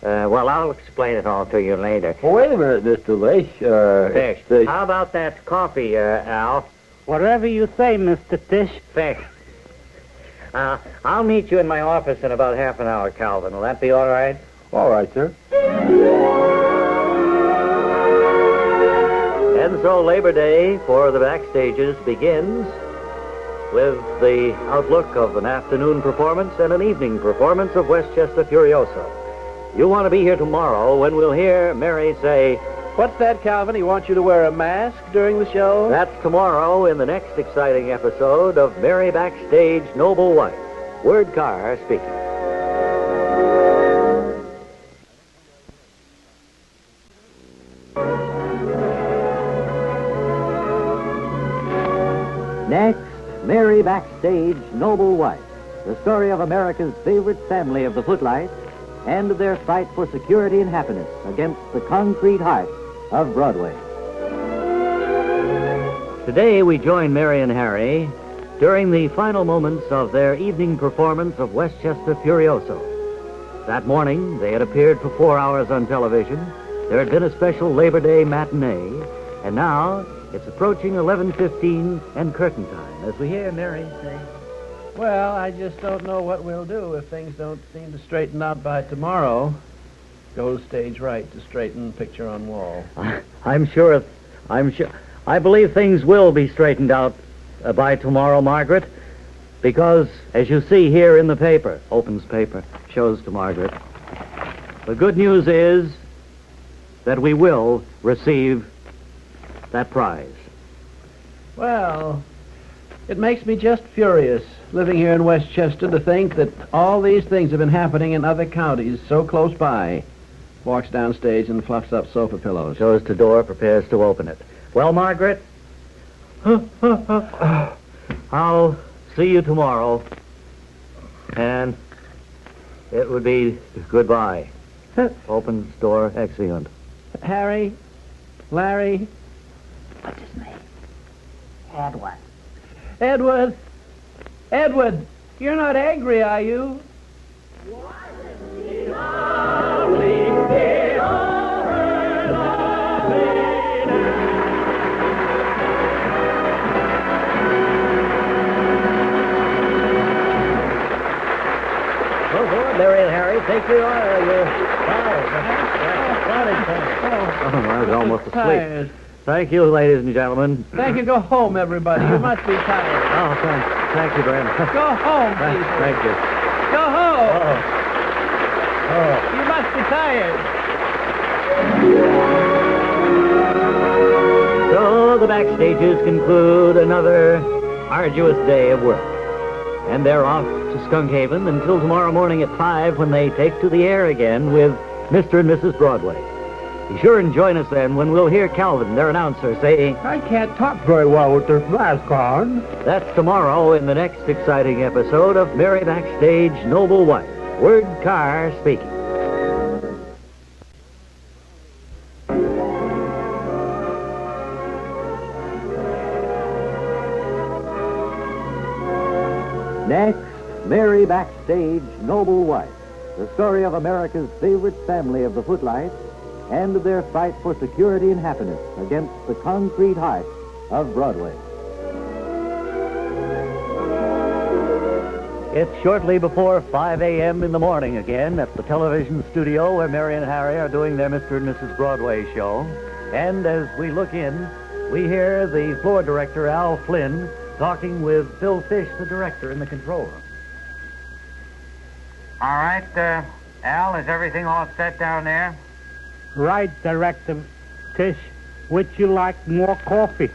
well, I'll explain it all to you later. Well, wait a minute, Mr. Fish. Fish, how about that coffee, Al? Whatever you say, Mr. Tish. Fish. I'll meet you in my office in about half an hour, Calvin. Will that be all right? All right, sir. And so Labor Day for the Backstagers begins with the outlook of an afternoon performance and an evening performance of Westchester Furioso. You want to be here tomorrow when we'll hear Mary say, What's that, Calvin? He wants you to wear a mask during the show? That's tomorrow in the next exciting episode of Mary Backstage Noble Wife. Word Carr speaking. Next, Mary Backstage Noble Wife, the story of America's favorite family of the footlights and of their fight for security and happiness against the concrete heart of Broadway. Today we join Mary and Harry during the final moments of their evening performance of Westchester Furioso. That morning, they had appeared for 4 hours on television. There had been a special Labor Day matinee, and now it's approaching 11:15 and curtain time, as we hear Mary say, Well, I just don't know what we'll do if things don't seem to straighten out by tomorrow. Go stage right to straighten picture on wall. I'm sure. I believe things will be straightened out by tomorrow, Margaret, because, as you see here in the paper, opens paper, shows to Margaret, the good news is that we will receive that prize. Well, it makes me just furious, living here in Westchester, to think that all these things have been happening in other counties so close by. Walks downstage and fluffs up sofa pillows. Goes to door, prepares to open it. Well, Margaret, I'll see you tomorrow, and it would be goodbye. Opens door, exeunt. Harry, Larry, What's his name? Edward. Edward, you're not angry, are you? Mary and Harry, take your flowers. I was almost asleep. Tired. Thank you, ladies and gentlemen. Thank you. Go home, everybody. You must be tired. Oh, thank you, Brent. Go home, please. Thank you. Go home. Oh. You must be tired. So the Backstagers conclude another arduous day of work. And they're off to Skunkhaven until tomorrow morning at 5 when they take to the air again with Mr. and Mrs. Broadway. Be sure and join us then when we'll hear Calvin, their announcer, say, I can't talk very well with this mask on. that's tomorrow in the next exciting episode of Mary Backstage Noble Wife. Word Carr speaking. Next, Mary Backstage Noble Wife, the story of America's favorite family of the footlights and their fight for security and happiness against the concrete heart of Broadway. It's shortly before 5 a.m. in the morning again at the television studio where Mary and Harry are doing their Mr. and Mrs. Broadway show. And as we look in, we hear the floor director, Al Flynn, talking with Phil Fish, the director, in the control room. All right, Al, is everything all set down there? Right, Director Tish. Would you like more coffee?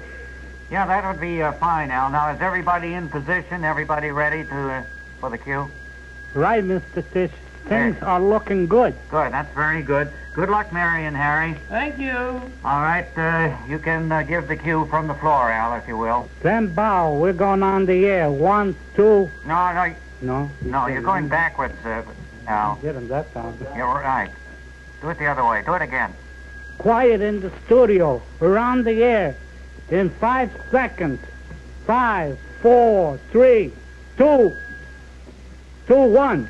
Yeah, that would be fine, Al. Now, is everybody in position? Everybody ready for the cue? Right, Mr. Tish. Things are looking good. Good, that's very good. Good luck, Mary and Harry. Thank you. All right, you can give the cue from the floor, Al, if you will. Stand by. We're going on the air. 1, 2. No. No, You're going backwards, Al. Get him that time. You're right. Do it the other way. Do it again. Quiet in the studio. We're on the air. In 5 seconds. 5, 4, 3, 2, 1.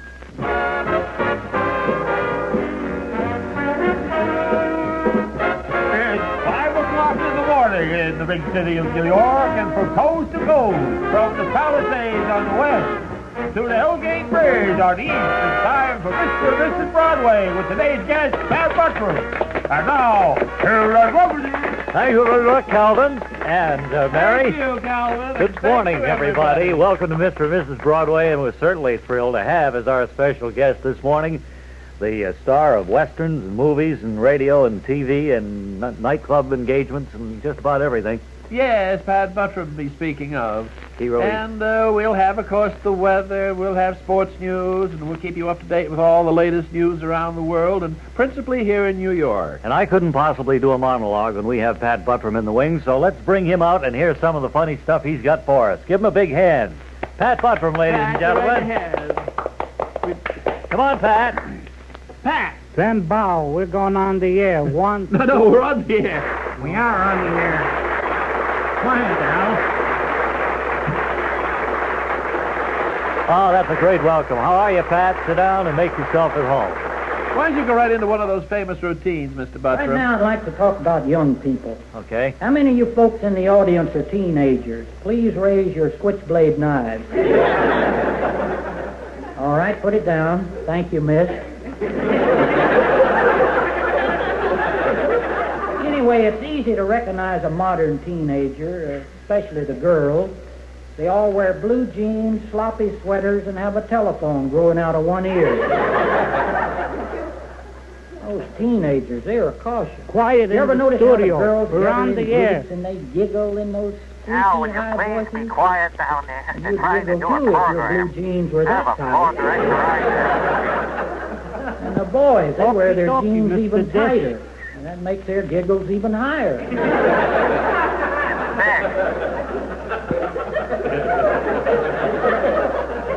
It's 5 o'clock in the morning in the big city of New York, and from coast to coast, from the Palisades on the west to the Hellgate Bridge on the east, it's time for Mr. and Mrs. Broadway with today's guest, Pat Buttram. And now, here I welcome you. Thank you very much, Calvin. And Mary. Thank you, Calvin. Good morning, everybody. Welcome to Mr. and Mrs. Broadway, and we're certainly thrilled to have as our special guest this morning the star of westerns and movies and radio and TV and nightclub engagements and just about everything. Yes, Pat Buttram be speaking of. He really... And we'll have, of course, the weather, we'll have sports news, and we'll keep you up to date with all the latest news around the world, and principally here in New York. And I couldn't possibly do a monologue when we have Pat Buttram in the wings, so let's bring him out and hear some of the funny stuff he's got for us. Give him a big hand. Pat Buttram, ladies and gentlemen. Come on, Pat. Pat! Stand by. We're going on the air. 1, No, we're on the air. We are on the air. Quiet, Al. Oh, that's a great welcome. How are you, Pat? Sit down and make yourself at home. Why don't you go right into one of those famous routines, Mr. Buttram? Right now, I'd like to talk about young people. Okay. How many of you folks in the audience are teenagers? Please raise your switchblade knives. All right, put it down. Thank you, miss. Anyway, it's easy to recognize a modern teenager, especially the girls. They all wear blue jeans, sloppy sweaters, and have a telephone growing out of one ear. Those teenagers, they're a caution. Quiet You ever in the notice how the studio. girls We're gather on in the air. groups and they giggle in those Al, would squeaky you high please be voices? quiet down there? And They're you'd trying to giggle do a too if your program. blue jeans were Have that a floor tight. director right And the boys, they wear their Talkie, jeans Mr. even Dish. tighter. And that makes their giggles even higher.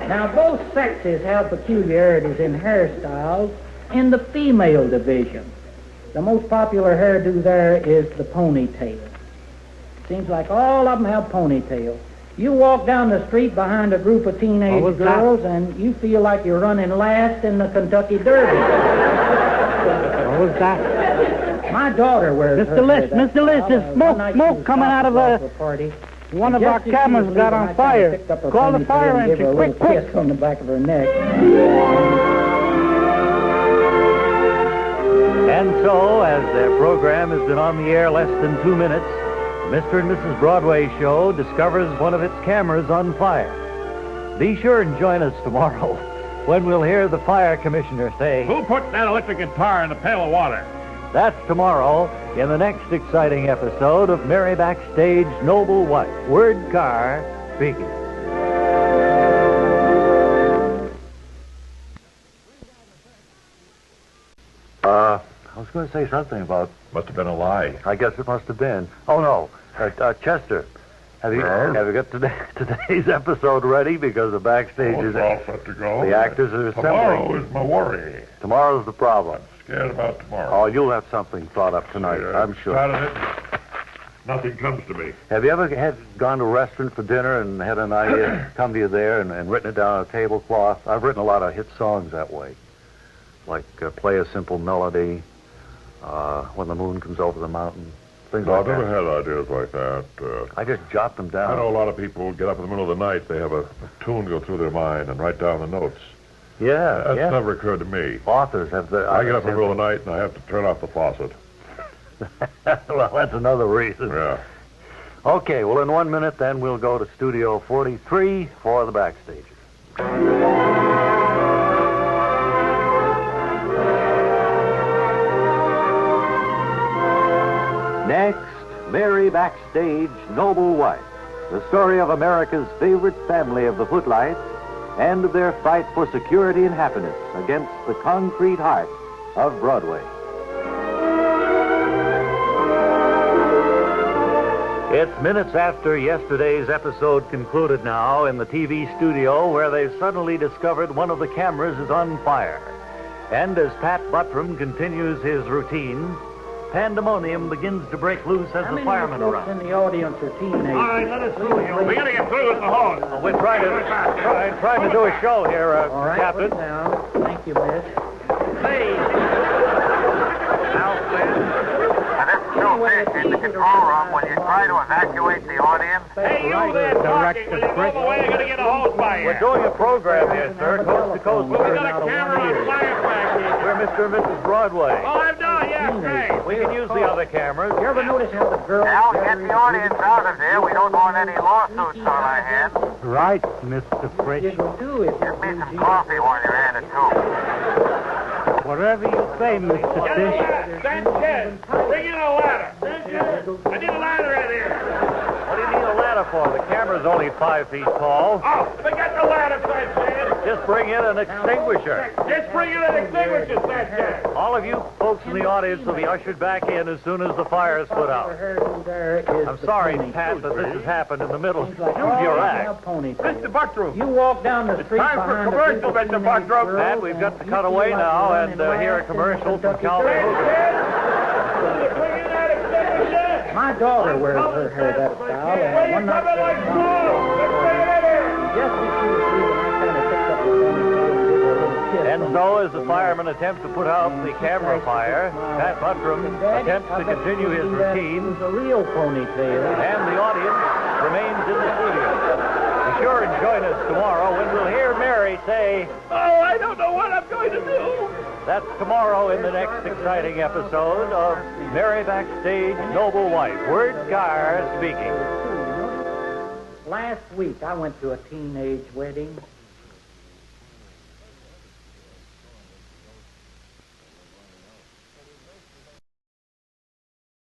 Now, both sexes have peculiarities in hairstyles. In the female division, the most popular hairdo there is the ponytail. Seems like all of them have ponytails. You walk down the street behind a group of teenage What was girls, and you feel like you're running last in the Kentucky Derby. What was that? My daughter wears Mr. her List, hair that Mr. List, style. there's smoke- One night she smoke was coming out of stopped to go to a party. One of Just our as she cameras was got leaving, on I kinda fire. picked up her Call the ponytail fire and gave her a engine, little quick. kiss on the back of her neck. And so, as their program has been on the air less than 2 minutes, Mr. and Mrs. Broadway show discovers one of its cameras on fire. Be sure and join us tomorrow when we'll hear the fire commissioner say, Who put that electric guitar in a pail of water? that's tomorrow in the next exciting episode of Mary Backstage Noble Wife. Word Carr speaking. How's was going to say something about... Must have been a lie. I guess it must have been. Oh, no. Chester, have you got today's episode ready? Because the backstage is... all set to go. The actors are assembling. Tomorrow is my worry. Tomorrow's the problem. I'm scared about tomorrow. Oh, you'll have something thought up tonight, I'm sure. Started it. Nothing comes to me. Have you ever gone to a restaurant for dinner and had an idea come to you there and written it down on a tablecloth? I've written a lot of hit songs that way. Like Play a Simple Melody, When the Moon Comes Over the Mountain, things like that. I've never had ideas like that. I just jot them down. I know a lot of people get up in the middle of the night, they have a tune go through their mind and write down the notes. Yeah, That's never occurred to me. Authors have the... I get up in the middle of the night and I have to turn off the faucet. Well, that's another reason. Yeah. Okay, well, in 1 minute, then, we'll go to Studio 43 for the Backstagers. Next, Mary Backstage, Noble Wife, the story of America's favorite family of the Footlights and of their fight for security and happiness against the concrete heart of Broadway. It's minutes after yesterday's episode concluded now in the TV studio where they've suddenly discovered one of the cameras is on fire. And as Pat Buttram continues his routine, pandemonium begins to break loose as the firemen arrive. in the audience are teenagers? All right, let us through. We got to get through with the horn. Oh, we're trying to do a show here, All right, Captain. put it down. Thank you, miss. Hey! Now, Flynn, this is Fish in the control room. Will you try to evacuate the audience? Hey, you there talking. Will you move away? I got to get a hose by We're here. doing a program here, sir, coast to coast. Well, we got a camera on fire back here. We're Mr. and Mrs. Broadway. Oh, I've done, yeah, great. We can use the other cameras. You ever notice how the girls... Now, get the audience out of here. We don't want any lawsuits on our hands. Right, Mr. Fritz. You can do it. Give me some coffee while you're at it, too. Whatever you say, Mr. Fish. Sanchez, bring in a ladder. Sanchez, I need a ladder in here. What do you need a ladder for? The camera's only 5 feet tall. Oh, forget the ladder, Sanchez. Just bring in an extinguisher. Just bring in an extinguisher, Sanchez. All of you folks in the audience will be ushered back in as soon as the fire is put out. I'm sorry, Pat, that this has happened in the middle of your act. Mr. Buttram. You walk down the street Time for commercial, Mr. Buttram. Pat, we've got to cut away now and hear a commercial from Calvin Hoover. Bring in that extinguisher. My daughter wears her hair that style. Well, you come in like slow. Let's bring it in here. Just as you see when I kind of picked up the ponytail and give her a little kiss. And so, as the firemen attempt to put out the camera fire, Pat Buttram attempts to continue his routine, It's a real ponytail. and the audience remains in the studio. Be sure and join us tomorrow when we'll hear Mary say, Oh, I don't know what I'm going to do. that's tomorrow in the next exciting episode of Mary Backstage, Noble Wife. Word Gar speaking. Last week, I went to a teenage wedding.